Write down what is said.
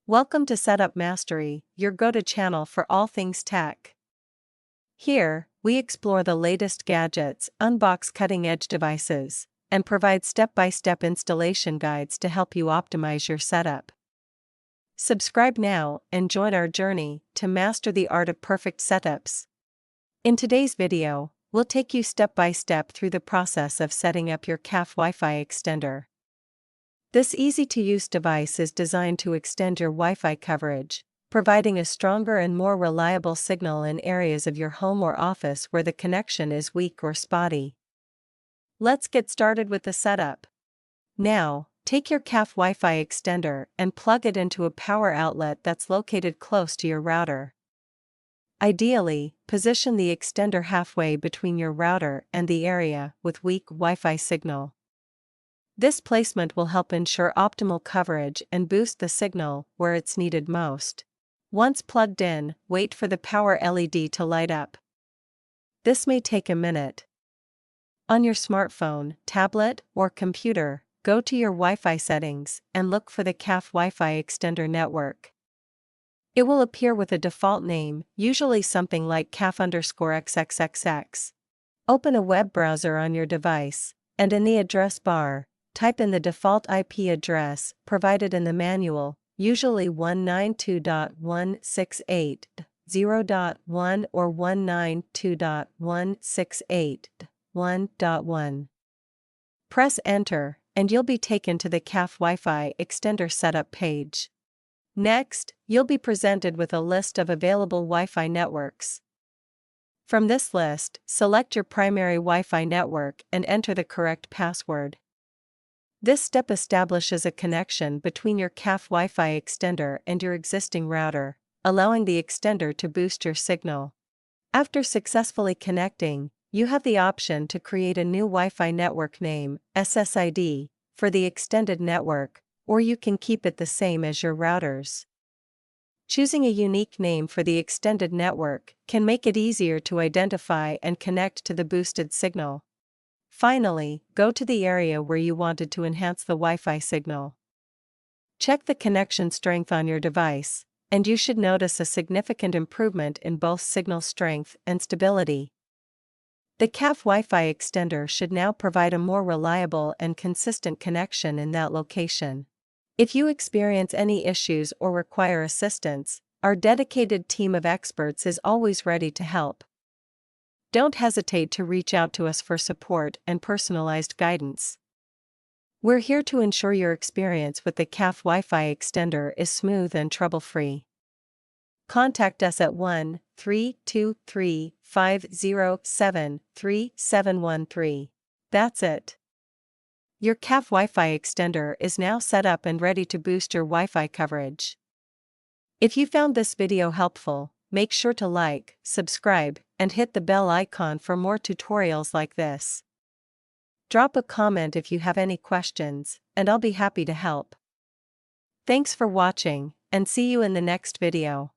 Welcome to Setup Mastery, your go-to channel for all things tech. Here, we explore the latest gadgets, unbox cutting-edge devices, and provide step-by-step installation guides to help you optimize your setup. Subscribe now and join our journey to master the art of perfect setups. In today's video, we'll take you step-by-step through the process of setting up your Kalff Wi-Fi extender. This easy-to-use device is designed to extend your Wi-Fi coverage, providing a stronger and more reliable signal in areas of your home or office where the connection is weak or spotty. Let's get started with the setup. Now, take your Kalff Wi-Fi extender and plug it into a power outlet that's located close to your router. Ideally, position the extender halfway between your router and the area with weak Wi-Fi signal. This placement will help ensure optimal coverage and boost the signal where it's needed most. Once plugged in, wait for the power LED to light up. This may take a minute. On your smartphone, tablet, or computer, go to your Wi-Fi settings and look for the Kalff Wi-Fi extender network. It will appear with a default name, usually something like Kalff_XXXX. Open a web browser on your device, and in the address bar, type in the default IP address provided in the manual, usually 192.168.0.1 or 192.168.1.1. Press Enter, and you'll be taken to the Kalff Wi-Fi extender setup page. Next, you'll be presented with a list of available Wi-Fi networks. From this list, select your primary Wi-Fi network and enter the correct password. This step establishes a connection between your Kalff Wi-Fi extender and your existing router, allowing the extender to boost your signal. After successfully connecting, you have the option to create a new Wi-Fi network name, SSID, for the extended network, or you can keep it the same as your router's. Choosing a unique name for the extended network can make it easier to identify and connect to the boosted signal. Finally, go to the area where you wanted to enhance the Wi-Fi signal. Check the connection strength on your device, and you should notice a significant improvement in both signal strength and stability. The Kalff Wi-Fi extender should now provide a more reliable and consistent connection in that location. If you experience any issues or require assistance, our dedicated team of experts is always ready to help. Don't hesitate to reach out to us for support and personalized guidance. We're here to ensure your experience with the Kalff Wi-Fi extender is smooth and trouble-free. Contact us at 1-323-507-3713. That's it. Your Kalff Wi-Fi extender is now set up and ready to boost your Wi-Fi coverage. If you found this video helpful, make sure to like, subscribe, and hit the bell icon for more tutorials like this. Drop a comment if you have any questions, and I'll be happy to help. Thanks for watching, and see you in the next video.